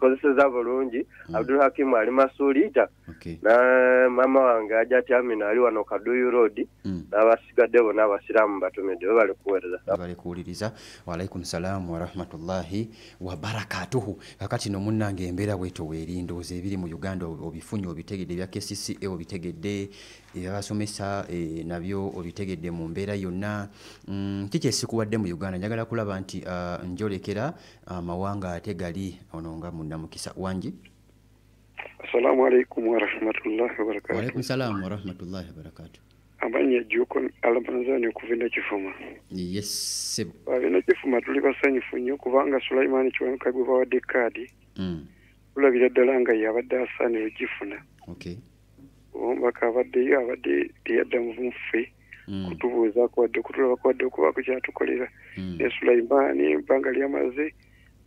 kozeseza bulungi Abdul Hakim ali Masulita na mama wange ajati Amina ali wano Kaduyu Road n'abasigadde bonna abasiraamu batumidde bali kuwuliriza. Wa alaikum salaam wa rahmatullahi wa barakatuhu. Kakati no munnange embeera bweto weerindooza ebiri mu Uganda obifunye obitegedde bya KCCA obitegedde abasomesa nabyo obitegedde mu mbeera yonna kiki esikuwadde mu Uganda njagala kulaba nti njolekera amawanga ate gali ono nga munnamukisa wangi. Assalamu alaikum wa rahmatullahi wa barakatuh. Wa alaikum salaam wa rahmatullahi wa barakatuh. Abanye juko alabanzani okuvinda kifuma. Yes sebo. Abina kifuma tuli basanyufu nnyo kubanga Sulaiman Kiwanuka gwe bawadde kadi. Tulabira ddala nga yabadde asaanira ogifuna. Okay. Ombaka abadde teyadda mu mufe kutubuuza kwadde kutulaba kwadde okuba ku kyatukolera. Ne Sulaiman ebbanga lyamaze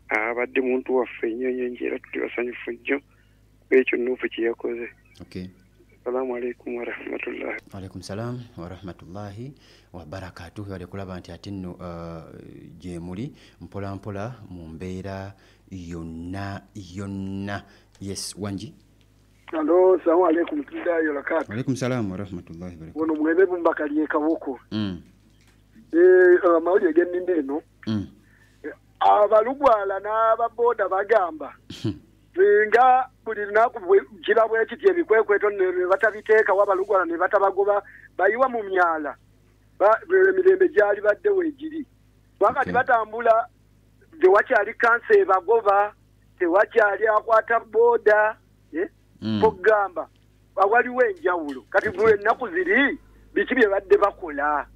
abadde muntu waffe nnyo era tuli basanyufu nnyo ekyo nufu kiyakoze. Okay. Assalamu alaikum wa rahmatullahi. Wa alaikum salam wa rahmatullahi wa barakatuhu. Wale kulaba nti ate nno gye muli mpola mpola mu mbeera yonna. Yes wangi. Hello, assalamu alaikum tudayo lakatu. Wa alaikum salam wa rahmatullahi wa barakatuh. Wono mwebe bumbakali ekawoko. Mawuli egenninde eno. Abalugwala n'ababoda bagamba. Nga buli lunaku kirabwe ekiti ebikwekweto ne batabiteeka wabalugwala ne batabagoba bayiwa mu myala emirembe gyali badde weegiri wakati batambula tewakyali kansa ebagoba tewakyali akwata booda kugamba waliwo enjawulo kati buli ennaku ziri biki bye badde bakola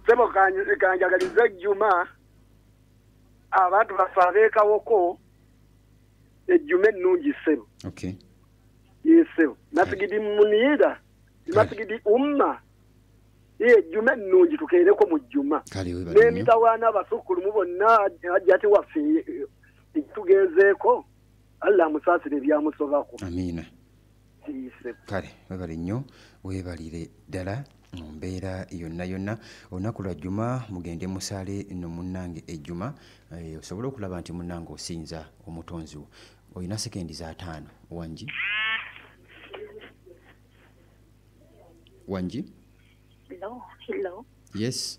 sebo kanjagaliza ejjuma abantu bafe abeekawoko ejjume nnungi sebo. Okay. Yesebo. Nasigidi munira. Nasigidi umma. Ejjume nnungi tukeereko mu jjuma. N'emitawaana abasukulu mu bonna ajjati waffe tugezeeko Allah musaasire byamusobako. Amina. Yesebo. Kale webale nnyo weebalire ddala mu mbeera yonna olunaku lwa jjuma mugende musaale no munnange ejjuma osobole okulaba nti munnange osinza omutonzi wo. Oyina sekendi za 5 wangi. Wangi. Hello. Yes.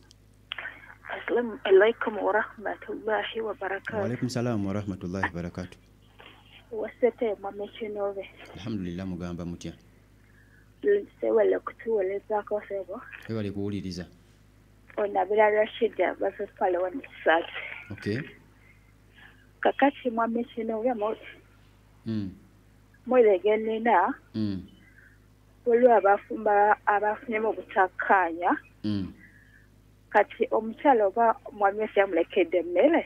Assalamu alaikum wa rahmatullahi wa barakatuh. Wa alaikum salam wa rahmatullahi wa barakatuh. Wasete mamechinove. Alhamdulillah mugamba mutya. Sewale kutuweleza ko sebo. Ebale kuwuliriza. Onabira Rashida versus Palwan Sat. Okay. Kakati mamechinove mot. Mweregenina. Waliwo abafunye mu butakkaanya. Kati omukyala oba mwami waffe yamulekedde emmere.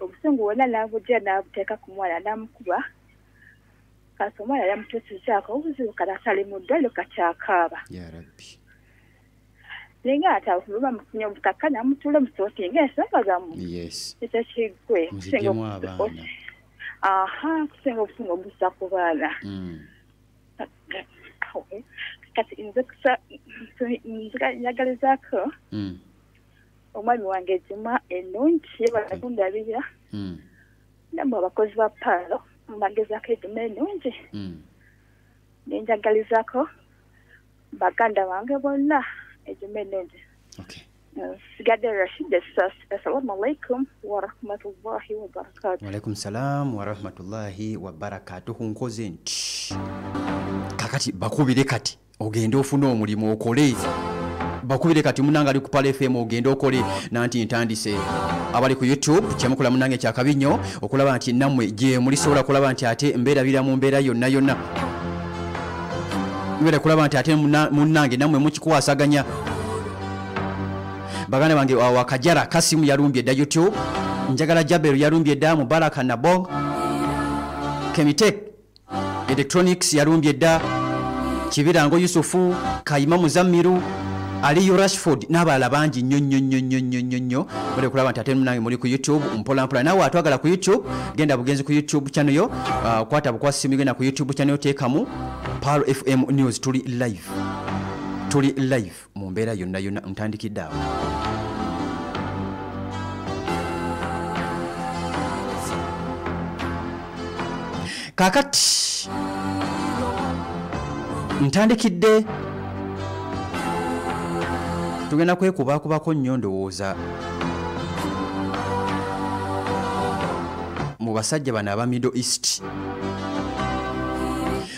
Obusungu bwonna n'abujja n'abuteeka ku mwana n'amukuba. Kati omwana yamutuusizaako obuzibu kati asali mu ddwaliro kati akaaba. Ya Rabbi. Naye ate abafunye bamufunye obutakkaanya amutuule musooti ng'ensonga zammwe. Yes. Ekyo kiggwe. Muzigemu abaana. Aha, kusinga obusungu obussa ku baana. Kati njagalizaako omwami wange ejjuma ennungi balagundabirira namwe abakozi ba paalo mbagezaako ejjuma ennungi nenjagalizaako baganda bange bonna ejjuma ennungi. Sigadde Rashid Essas. Assalamu alaikum wa rahmatullahi wa barakatuh. Wa alaikum salam wa rahmatullahi wa barakatuh. Nkoze nti kakati bakubire kati ogende ofuna omulimu okole. Bakubire kati munanga ali ku Pale FM ogende okole nanti ntandise abali ku YouTube kyamukula munange kyakabinyo okulaba nti namwe je muli sobola kulaba nti ate mbeera bira mu mbeera yonna mbere kulaba nti ate munange namwe mukikwasaganya. Bagane bange wakajara Kasimu yalumbye da YouTube njagala Jaberu yalumbye da Mubaraka na Bong Kemitek Electronics yalumbye da Kibirango Yusufu Kayima Muzamiru Ali Rashford n'abala bangi nnyo bale kulaba nti ate munange muri ku YouTube mpola nawe atwagala ku YouTube genda bugenzi ku YouTube channel yo kwata bukwasimu genda ku YouTube channel tekamu Palo FM News tuli live mu mbeera yonna ntandikidde awo. kakati ntandikidde tugenda kwekubakubako nnyo ndowooza mu basajja bano aba Middle East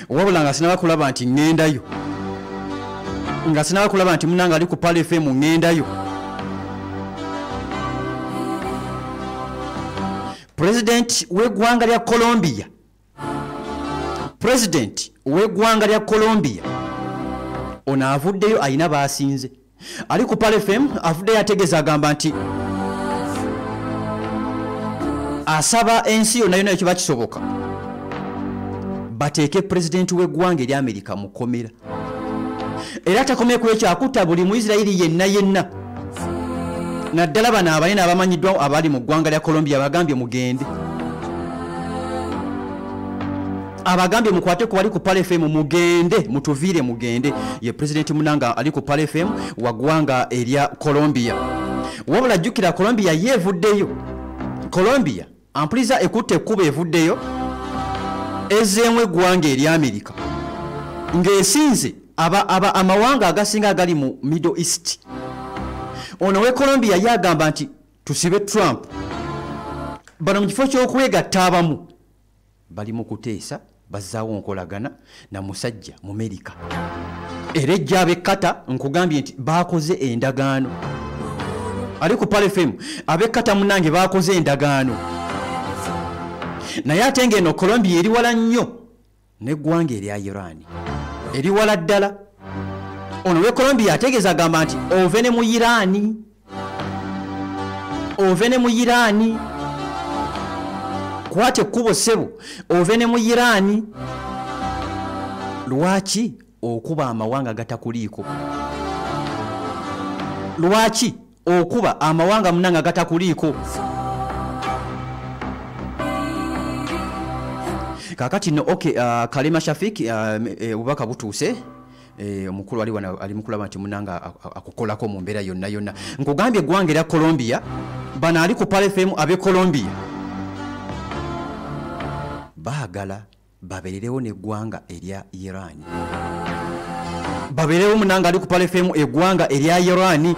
wabula nga sinaba kulaba nti ŋŋendayo nga sinaba kulaba nti munanga ali ku Pale FM ŋŋendayo. President w'eggwanga lya Colombia ono avuddeyo ayina baasinze ali ku Pale FM avuddeyo ategeeza agamba nti asaba ensi yonna yonna ekyo bakisoboka bateeke pulezidenti w'eggwanga erya Amerika mukomera era takomeye ku ekyo akutta buli Muisirairi yenna naddala bano abanene abamanyiddwa abali mu ggwanga lya Colombia bagambye mugende abagambye mukwate ku bali ku Pale FM mugende mutuviire mugende ye pulezidenti munanga ali ku Pale FM wa ggwanga erya Colombia wabula jjukira Colombia yeevuddeyo Colombia ampuliza ekutte ekkuba evuddeyo ezeemu eggwanga erya Amerika ng'esinze amawanga agasinga agali mu Middle East. Ono we Colombia yagamba nti tusibe Trump bano mu kifo ky'okwegatta abamu bali mu kuteesa bazzaawo nkolagana na musajja mu Amerika era ejja ab'ekkata nkugambye nti baakoze endagaano ali ku Pale FM ab'ekkata munange baakoze endagaano naye ate ng'eno Colombia eri wala nnyo n'eggwanga erya Iran eri wala ddala. Ono we Colombia ategeeza agamba nti ovene mu Irani kwate ekkubo ssebo ovene mu Irani. Lwaki okuba amawanga gatakuliiko? Lwaki okuba amawanga munanga gatakuliiko? Kakati no Kalema Shafiki ubaka butuuse omukulu ali mukulaba nti munanga akukolako mu mbeera yonna nkugambye eggwanga erya Colombia bano ali ku Pale FM ab'e Colombia baagala babeererewo n'eggwanga erya Iran babeerewo munanga ali ku Pale FM eggwanga erya Iran.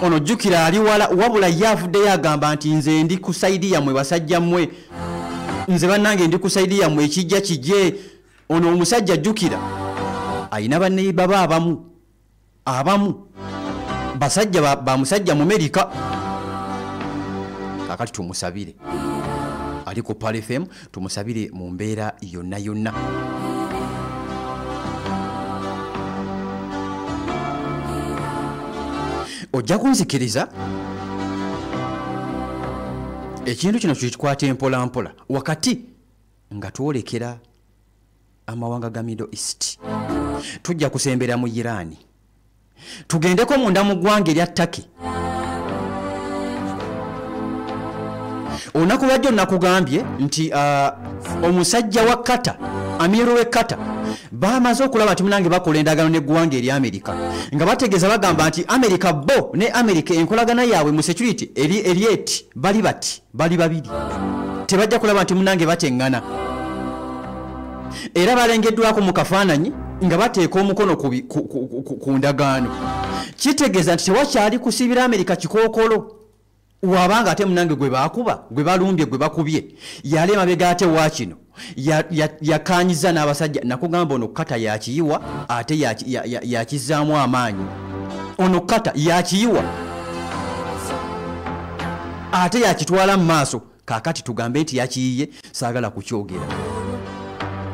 Ono jjukira ali wabula yavuddeyo agamba nti nze ndi ku saidi yammwe basajja mmwe nze bannange ndi ku saidi yammwe ekijja kijje. Ono omusajja jjukira ayina banne baba abamu basajja ba musajja mu Amerika. Kakati tumusabire ali ku Pale FM tumusabire mu mbeera yonna. Ojja kunzikiriza ekintu kino kikwata empolampola wakati nga twolekera amawanga ga Middle East tujja kusembera mu Iran tugendeko munda mu ggwanga erya Turkey. Olunaku lwajjo nakugambye nti omusajja wa Qatar amiru w'e Qatar bamaze okulaba nti munange bakola endagaano n'eggwanga erya Amerika nga bategeeza bagamba nti Amerika bo ne Amerika enkolagana yaabwe mu security eti bali babiri tebajja kulaba nti munange bateŋŋana era balengeddwako mu kafaananyi nga bateeka omukono ku ndagaano. Kitegeeza nti tewakyali kusiibira Amerika kikookolo wabanga ate munange gwe baakuba gwe balumbye gwe bakubye yali emabega ate wa kino yakanyiza n'abasajja nakugamba ono Kata yakiyiwa ate yakizaamu amaanyi. Ono Kata yakiyiwa ate yakitwala mu maaso. Kaakati tugambe nti yakiyiye saagala kukyogera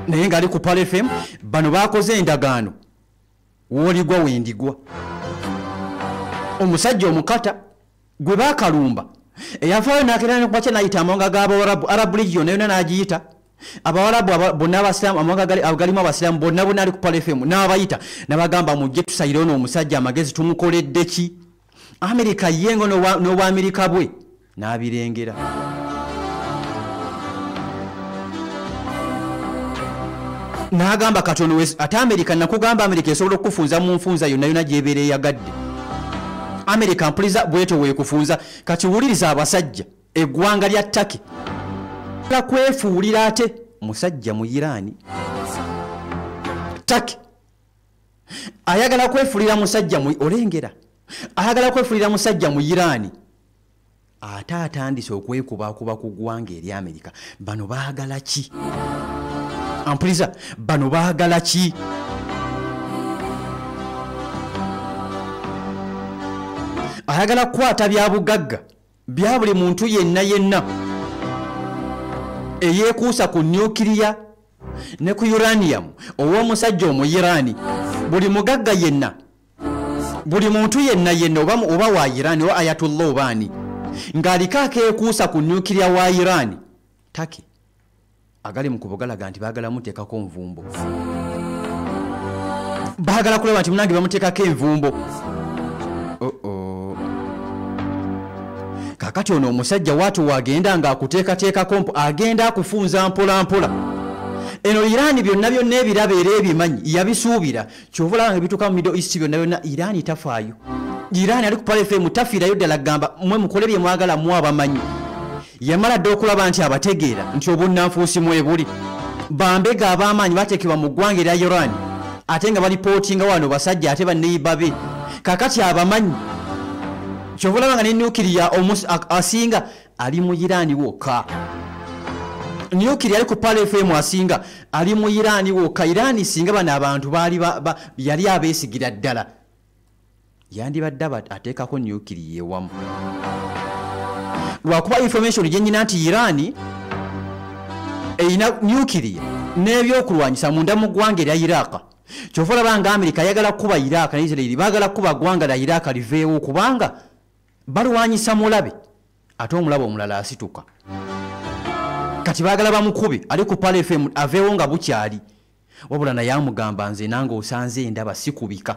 naye ng'ali ku Pale FM bano baakoze endagaano w'oligwa wendigwa. Omusajja omukata gwe baakalumba eyavaayo n'akeera nekubakye n'ayita amawanga g'Abawarabu Arab Region yonna n'agiyita Abawarabu bonna abasiraamu amawanga agalimu abasiraamu bonna ali ku Pale FM n'abayita n'abagamba mujje tusayire ono omusajja amagezi tumukoledde ki. Amerika yengo n'obw'Amerika bwe n'abirengera. N'agamba katono ate Amerika nakugamba Amerika esobola okufunza mu nfunza yonna gy'ebeera eyagadde. Amerika mpuliza bweto weekufunza kati wuliriza abasajja eggwanga lya Turkey la kwefuulira ate musajja mu Irani Turkey ayagala kwefulira musajja mu olengera ayagala kwefulira musajja mu Irani ate atandise okwekubakuba ku ggwanga eri Amerika. Bano baagala ki? Ampuliza, bano baagala ki? Ayagala kukwata bya bugagga bya buli muntu yenna eyeekuusa ku nuclear ne ku uranium ow'omusajja omu Irani. Buli mugagga yenna, buli muntu yenna oba wa Irani oba Ayatollah obaani ng'aliko akeekuusa ku nuclear wa Irani. Turkey agali mu kubogalaga nti baagala muteekako nvumbo, baagala kulaba nti munange bamuteekako envumbo. Kakati ono omusajja watu wagenda ng'akuteekateekako agenda akufunza mpola. Eno Irani byonna ebiraba era ebimanyi yabisuubira. Kyova olaba nga bituuka mu Middle East byonna Irani tafaayo. Irani ali ku Pale FM tafiirayo ddala gamba mmwe mukole bye mwagala mu abamanyi. Yamala dde okulaba nti abategeera nti obunnanfuusi mwe buli. Bambega ab'amaanyi bateekebwa mu ggwanga erya Irani ate nga balipootinga wano basajja ate banneyiba be. Kakati abamanyi kyova olaba nga ne nuclear asinga ali mu Irani wokka. Nuclear ali ku Pale FM asinga ali mu Irani wokka. Irani singa bano abantu baali yali abeesigira ddala yandibadde ateekako nuclear ewamu. Lwakuba information gye nnyina nti Irani eyina nuclear n'ebyokulwanyisa munda mu ggwanga erya Iraq. Kyova olaba nga Amerika yagala kuba Iraq ne Israel baagala kuba ggwanga lya Iraq liveewo kubanga balwanyisa mulabe ate omulabe omulala asituka. Kati baagala bamukube ali ku Pale FM aveewo nga bukyali. Wabula naye amugamba nze nange osanze endaba sikubika.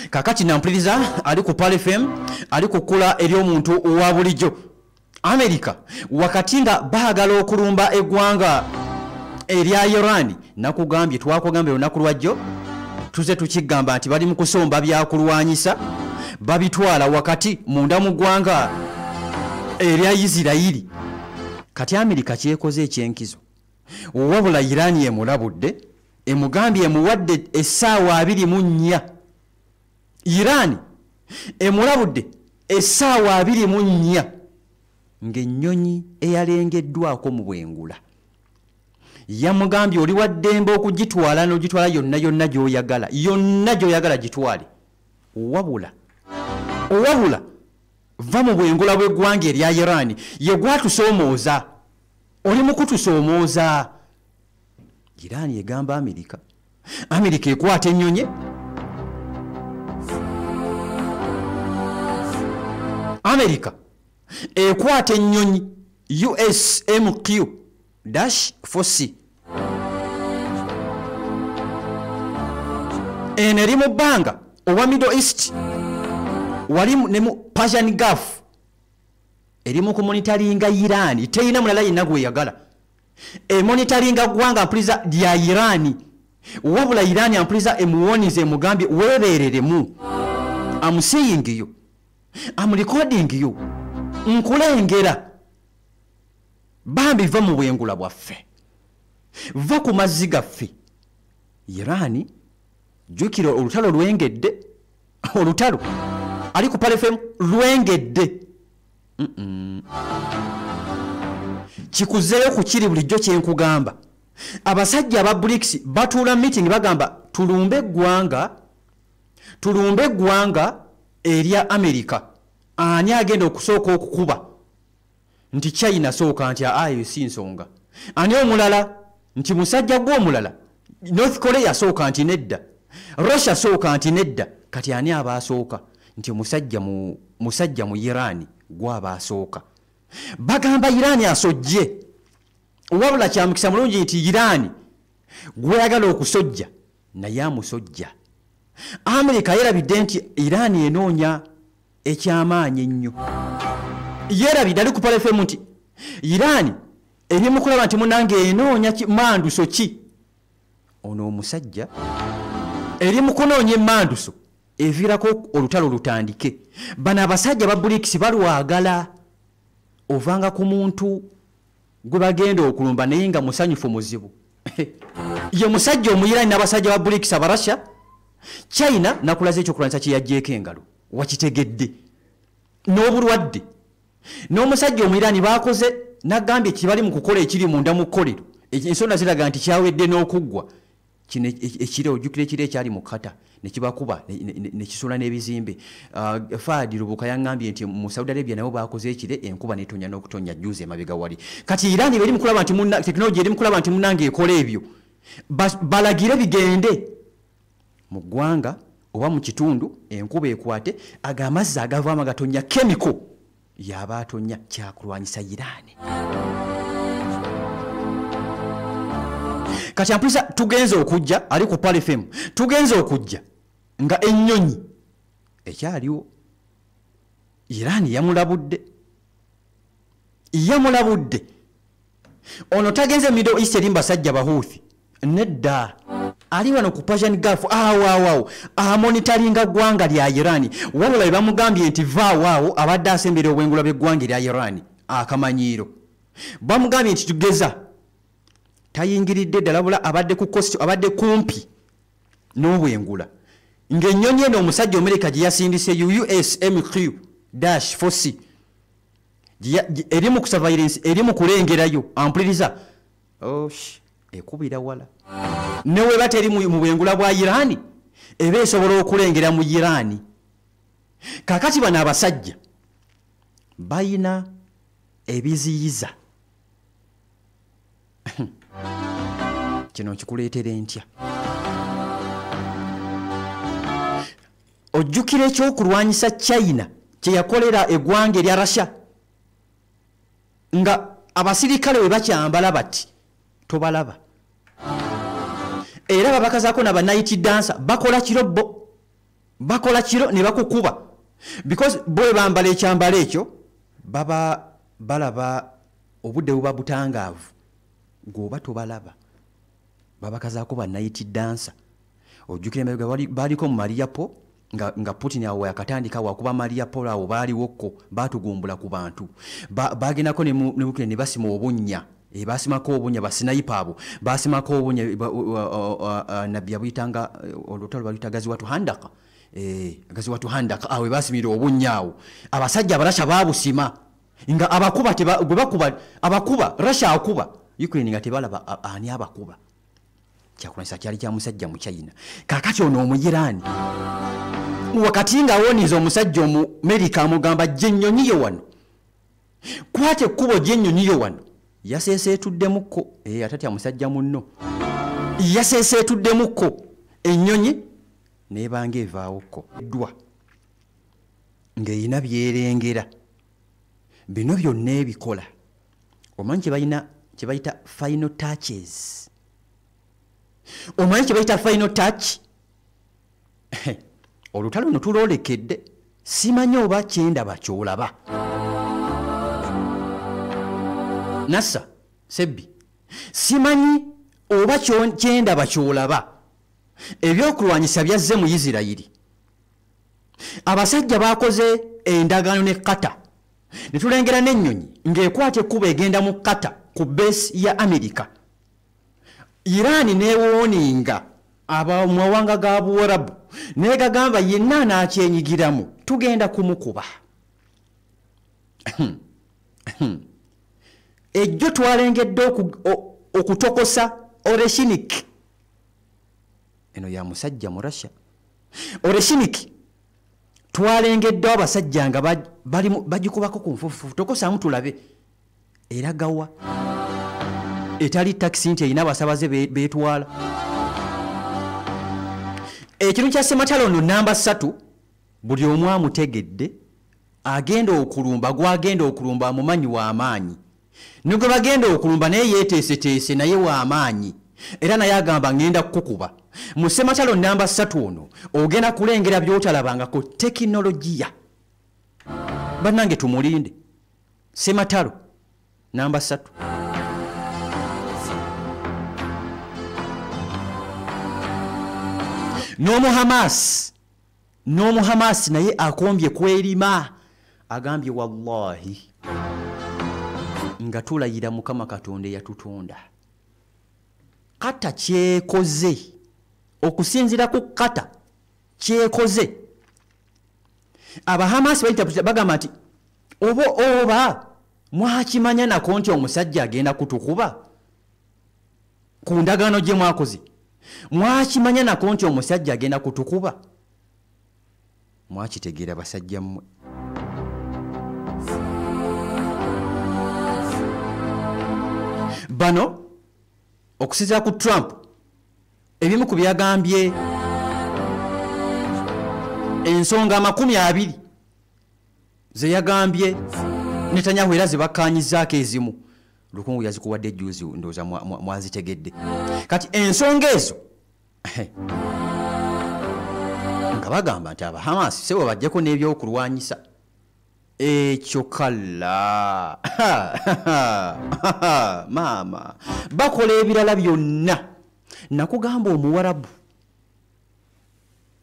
Kakati nampuliriza ali ku Pale FM ali kukula eri omuntu owa bulijjo. Amerika wakati nga baagala okulumba eggwanga erya Irani nakugambye twakugambye olunaku lwajjo tuze tukigamba nti bali mu kusomba byakulwanyisa babitwala wakati munda mu ggwanga erya Isirairi. Kati Amerika kyekoze ekyenkizo wabula Irani emulabudde emugambye emuwadde essaawa 24. Irani emulabudde essaawa 24 ng'ennyonyi eyalengeddwako mu bwengula. Yamugambye oli waddembe okugitwala n'ogitwala yonna gy'oyagala gitwale. Wabula va mu bwengula bw'eggwanga erya Irani ye gwatusoomooza. Oli mu kutusoomooza. Irani egamba Amerika. Amerika ekwata ennyonyi. Amerika ekwata ennyonyi USMQ-4C eno eri mu bbanga owa Middle East wali ne mu Persian Gulf eri mu kumonitaringa Irani teyina mulala yenna gweyagala. Emonitaringa ggwanga mpuliza lya Irani wabula Irani ampuliza emuwonize emugambye weebereremu. I'm seeing you, I'm recording you, nkulengera. Bambi va mu bwengula bwaffe, va ku mazzi gaffe. Irani jukira olutalo lwengedde, olutalo ali ku Pale FM lwengedde. Kikuzeeyo ku kiri bulijjo kyenkugamba. Abasajja aba BRICS batuula meeting bagamba tulumbe eggwanga erya Amerika. Ani agenda okusooka okukuba? Nti China sooka nti ayo si nsonga. Ani omulala? Nti musajja gw'omulala. North Korea sooka nti nedda. Russia sooka nti nedda. Kati ani abasooka? Nti musajja mu Irani gw'aba asooka. Bagamba Irani asojje. Wabula kyamukisa mulungi nti Irani gweyagala okusojja naye amusojja. Amerika yerabidde nti Irani enoonya ekyamaanyi ennyo. Yerabidde ali ku Pale FM nti Irani eri mu kulaba nti munange enoonya manduso ki. Ono omusajja eri mu kunoonya emanduso eviirako olutalo lutandike. Bano abasajja ba BRICS balwagala. ovanga ku muntu gwe bagenda okulumba naye nga musanyufu muzibu ye musajja omuyirani n'abasajja ba BRICS abarasha China nakulaze ekyokulwanyisa kye yajjeeko engalo wakitegedde n'obulwadde n'omusajja omuyirani bakoze nagambye kibali mu kukola ekiri munda mu kkolero ensonda ziraga nti kyawedde n'okuggwa kino ekire ojjukira ekire ekyali mu kata nekibakuba nekisula n'ebizimbe Fadi Rubuka yangambye nti mu Saudi Arabia nabo bakoze ekire enkuba netonya n'okutonya juze emabega wali kati Iran beri mukulaba nti teknology eri mukulaba nti munange ekola ebyo balagire bigende mu ggwanga oba mu kitundu enkuba ekwate agamazzi agavaamu agatonya chemical yaba atonya kyakulwanyisa Iran. Kati ampisa tugenze okujja ali ku Pale FM tugenze okujja nga ennyonyi ekyaliwo Iran yamulabudde ono tagenze Middle East eri mbasajja Bahuthi nedda ali wano ku Persian Gulf awo monitoringa ggwanga lya Iran wabula bamugambye nti vaawo abadde asembera obwengula bw'eggwanga lya Iran akamanyiiro bamugambye nti tugeza tayingiridde ddala abadde ku coast abadde kumpi n'obwengula ng'ennyonyi eno omusajja America gye yasindise USMQ-4C eri mu surveillance eri mu kulengerayo ampuliriza ekubira wala newe bateri mu bwengula bwa Iran ebe esobola okulengera mu Iran kakati bana abasajja bayina ebiziyiza kino kikuleetera entya ojjukira ekyokulwanyisa China kye yakolera eggwanga erya Russia nga abasirikale we bakyambala bati tobalaba era babakazaako na night dancer bakola kiro ne bakukuba because boy bambala ekyambalo ekyo baba balaba obudde buba butangaavu gwoba tobalaba babakazaako ba night dancer ojjukira emabega baliko mu Mariupol nga Putin awo yakatandika wakuba Mariupol awo baaliwokko batugumbula ku bantu bagendako ne basima obunnya basimako obunya basinayipa abo basimako obunya nabbi yabuyitanga olutalo baluyita Gaziwatu Handaka Gaziwatu Handaka awe basimira obunya awo abasajja abarasha babusima nga abakuba gwe bakuba abakuba Russia akuba Ukraine nga tebalaba ani abakuba kyakulanyisa kyali kya musajja mu China kakati ono omuyirani wakati nga awoniza omusajja omu America amugamba jjennyonyi yo wano kwate ekkubo jjennyonyi yo wano yaseeseetuddemukko atatya musajja munno yaseeseetuddemukko ennyonyi neebanga evaawokko eddwa ng'erina byerengera bino byonna ebikola omanyi kye bayita final touches omanyi kye bayita final touch olutalo luno tulwolekedde simanyi oba kyendaba kyolaba Nassa Sebbi simanyi oba kyendaba kyolaba ebyokulwanyisa byazze mu Isirayiri abasajja bakoze endagaano ne Qatar ne tulengera n'ennyonyi ng'ekwata ekkuba egenda mu Qatar ku base ya America Iran neewoninga abamawanga ga Buwarabu negagamba yenna anaakyenyigiramu tugenda kumukuba ejjo twalengedde okutokosa Oreshinik eno ya musajja mu Russia Oreshinik twalengedde abasajja nga bagikubako ku nfufu tokosaamu tulabe era gawa etali taxi nti erina abasabaze beetwala ekintu kya Sematalo no namba 3 buli omu amutegedde agenda okulumba gwagenda okulumba amumanyi wa amaanyi nigwe bagenda okulumba naye yeeteeseteese naye wa amaanyi era naye agamba ngenda kukuba mu Sematalo namba 3 ono ogenda kulengera byotalabangako tekinologiya bannange tumulinde Sematalo namba 3 n'omu Hamas naye akombye kwerima agambye wallahi nga tulayira Mukama Katonda eyatutonda. Kata kyekoze okusinzira ku kata kyekoze. Abahamasi bagamba nti oba mwakimanya nako nti omusajja agenda kutukuba ku ndagaano gye mwakoze. Mwakimanya nako nti omusajja agenda kutukuba. Mwakitegeera basajja mmwe. Bano okusinziira ku Trump ebimu ku byagambye ensonga 20 ze yagambye Netanyahu era ze bakkaanyizaako ezimu Lukungu yazikuwadde juzi ndowooza mwazitegedde. Kati ensonga ezo nga bagamba nti Abahamasi sebo bajjeko n'ebyokulwanyisa. Ekyo kala maama bakola ebirala byonna. Nakugamba Omuwarabu,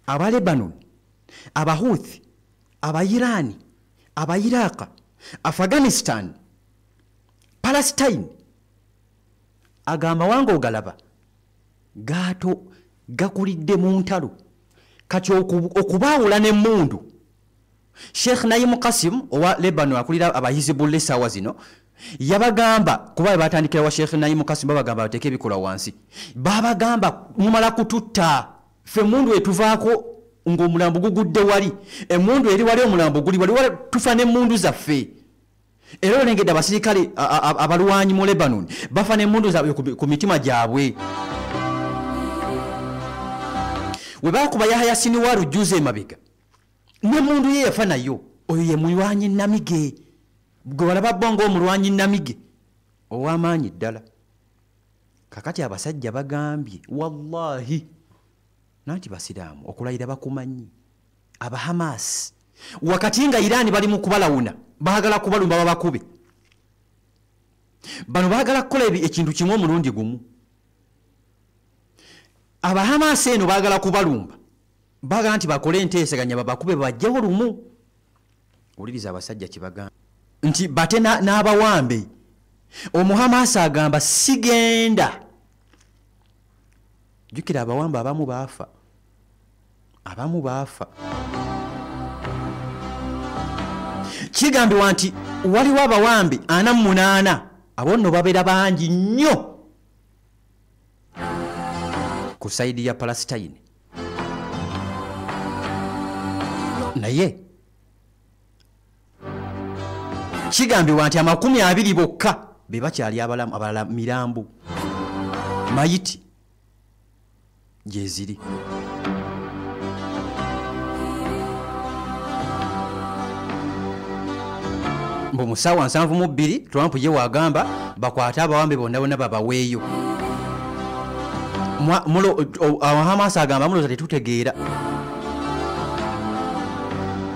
aba Lebanon, aba Houthi, aba Irani, aba Iraq, Afghanistan, Palestine, agamba wange ogalaba gato gakulidde mu ntalo. Kati okubaawula n'emmundu. Sheikh Naim Qasim owa Lebanon akulira abayizibule sawa zino yabagamba kuba batandikira wa Sheikh Naim Qasim babagamba bateke bikola wansi. Babagamba mumala kututta fe mundu etuvaako ng'omulambo gugudde wali. Emundu eri wali omulambo guli wali tufa n'emmundu zaffe. Era olengedde abasirikale abalwanyi mu Lebanon bafa n'emmundu zaabwe ku mitima gyabwe. We bakuba Yahya Sinwar juze mabega. N'emundu ye yafa nayo. Oyo ye mulwanyi namige. Gwe walaba bongo omulwanyi namige ow'amaanyi ddala. Kakati abasajja bagambye wallahi nanti basiraamu okulayira bakumanyi. Abahamas wakati nga Irani bali mu kubalawuna baagala kubalumba babakube. Bano baagala kukola ekintu kimu omulundi gumu. Abahamas eno baagala kubalumba baagala nti bakole enteeseganya babakube bajjewo lumu. Oliriza abasajja kibagamba nti bate n'abawambe. Omuhamasi agamba sigenda. Jukira abawambe abamu baafa. Abamu baafa. Kigambibwa nti waliwo abawambe 48 abo nno babeera bangi nnyo ku saidi ya Palestine. Naye kigambibwa nti 20 bokka be bakyali abalamu, abalala mirambo mayiti gyeziri. Mbu musawa 72 Trump ye wagamba bakwata abawambe bonna bonna babaweeyo. Hamas agamba muloza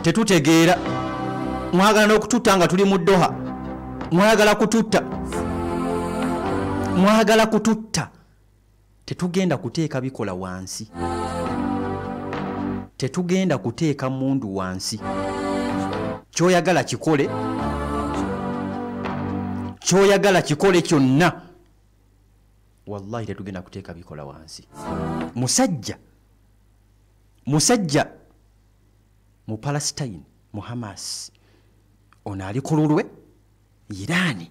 tetutegeera mwagala n'okututta nga tuli mu Doha. Mwagala kututta. Tetugenda kuteeka bikola wansi. Tetugenda kuteeka mundu wansi. Kyoyagala kikole kyonna. Wallahi tetugenda kuteeka bikola wansi. Musajja mu Palestine mu Hamas ono ali ku lulwe. Irani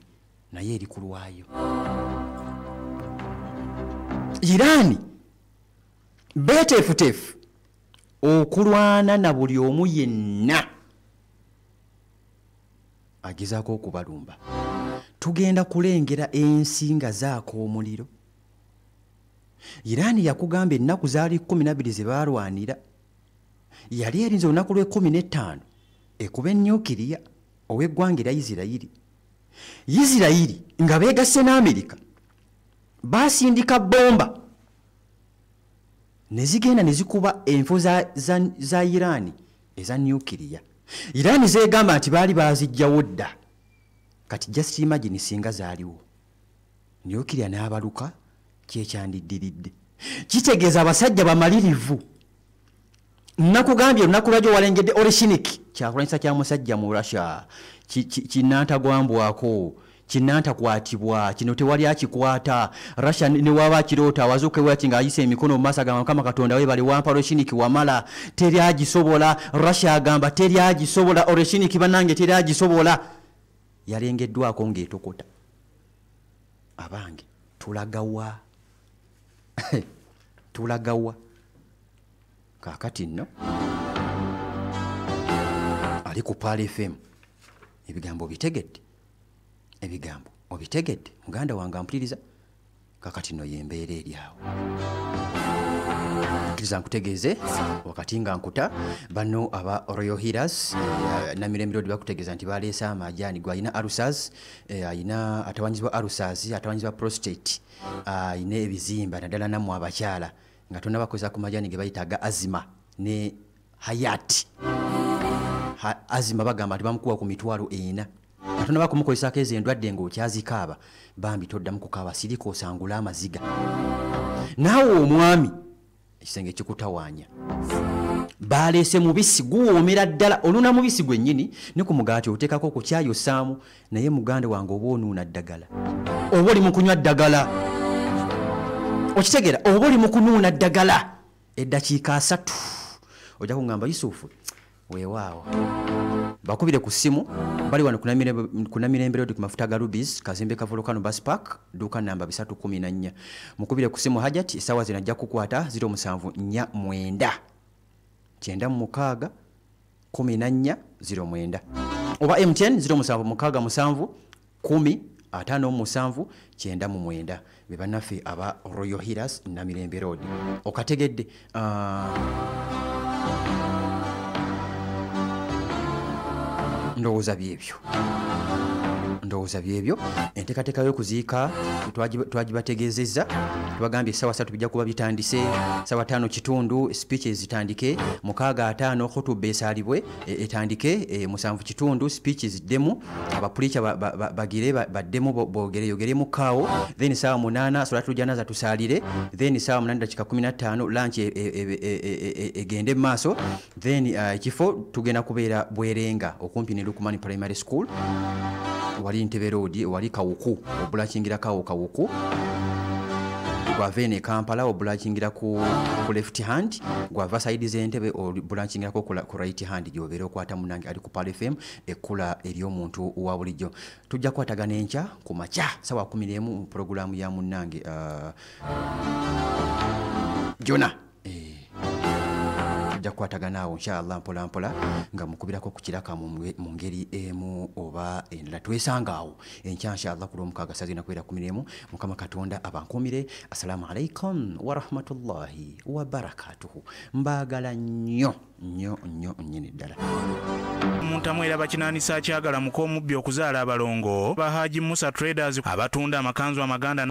naye eri ku lwayo. Irani beteefuteefu okulwana na buli omu yenna agezaako okubalumba. Tugenda kulengera ensi nga zaako omuliro. Irani yakugamba ennaku zaali 12 ze baalwanira. Yali erinze olunaku lw'15 ekuba ennyukiriya ow'eggwanga erya Isirayiri nga beegasse n'Amerika baasindika bomba ne zigenda ne zikuba enfo za Irani eza nyukiriya. Irani zeegamba nti baali baazijjawo dda. Kati just imagine singa zaaliwo. Nyukiriya n'abaluka kyekyandiddiridde. Kitegeeza abasajja bamalirivu. Nakugambye olunaku lwajo walengedde Oreshinik kyakulanyisa kya musajja mu Russia kinantagwambwako kinanta kwatibwa kino tewali akikwata Russia ne waba kirota wazuke wati nga ayise emikono masa gamba kama Katonda we bali wampa Oroshiniki wamala teri agisobola Russia agamba teri agisobola Oroshiniki banange teri agisobola yalengeddwako ng'etokota abange tulagawa tulagawa kakati nno ali ku Pal FM ebigambo bitegedde ebigambo obitegedde muganda wange ampuliriza kakati nno yembeera eryawo kiriza nkutegeeze wakati nga nkuta bano aba Royal Healers Namirembe Road bakutegeeza nti baleese amajani gwayina ulcers ayina atawanyizibwa ulcers atawanyizibwa prostate ayina ebizimba naddala namwe abakyala nga tonna bakozesa ku majani ge bayitaga azima ne hayati azima bagamba nti bamukuwa ku mitwalo 4 atona bakumukozesa kezo endwadde ng'okyazikaaba bambi toddamu kukaaba siriko osangula amaziga naawe omwami ekisenge kikutawaanya baleese mubisi guwoomera ddala oluna mubisi gwennyini ne ku mugaati oteekako ku kyayo saamu naye muganda wange oba onuuna ddagala oba oli mu kunywa ddagala okitegeera oba oli mu kunuuna ddagala eddakiika 3 ojja kuŋŋamba Yusufu weewaawo bakubire ku simu bali wano ku Namirembe Road ku mafuta ga Rubies kazimbe ka Volcano Bus Park duka namba 314 mukubire ku simu Hajati sawa zinajja kukwata 0749 96 14 oba MTN 0767 10 57 97 bebanafe aba Royal Healers Namirembe Road okategedde ndowooza byebyo enteekateeka y'okuziika twagibategeezezza tubagambye essaawa 3 bijja kuba bitandise essaawa 5 kitundu speeches zitandike 6:5 khutubba esaalibwe etandike 7 kitundu speeches ziddemu abapulica bagire baddemu bogereyogere mu kaawo then essaawa 8 solatu janaza tusaalire then essaawa 8:15 lunch egende mu maaso then ekifo tugenda kubeera Bwerenga okumpi ne Lukumani Primary School wali Ntebe Road wali Kawuku obulakingira Kawuku gwavene Kampala obulakingira ku left hand gwava side z'Entebe obulakingira ku right hand gyobera okwata munange ali ku Pal FM ekkula ery'omuntu wa bulijjo tujja kwatagana enkya ku makya sawa 11 mu programu ya munange Jona tujja kwatagana awo inshallah mpola nga mukubirako ku kiraka mu ngeri emu oba endala twesanga awo enkya inshallah ku Lwomukaga saa 11 Mukama Katonda abankumire. Assalamu alaikum wa rahmatullahi wa barakatuhu. Mbagala nnyo nnyini ddala. Omuntu amwera bakinanisa kyagala muko mubbi okuzaala abalongo ba Haji Musa Traders abatunda amakanzu amaganda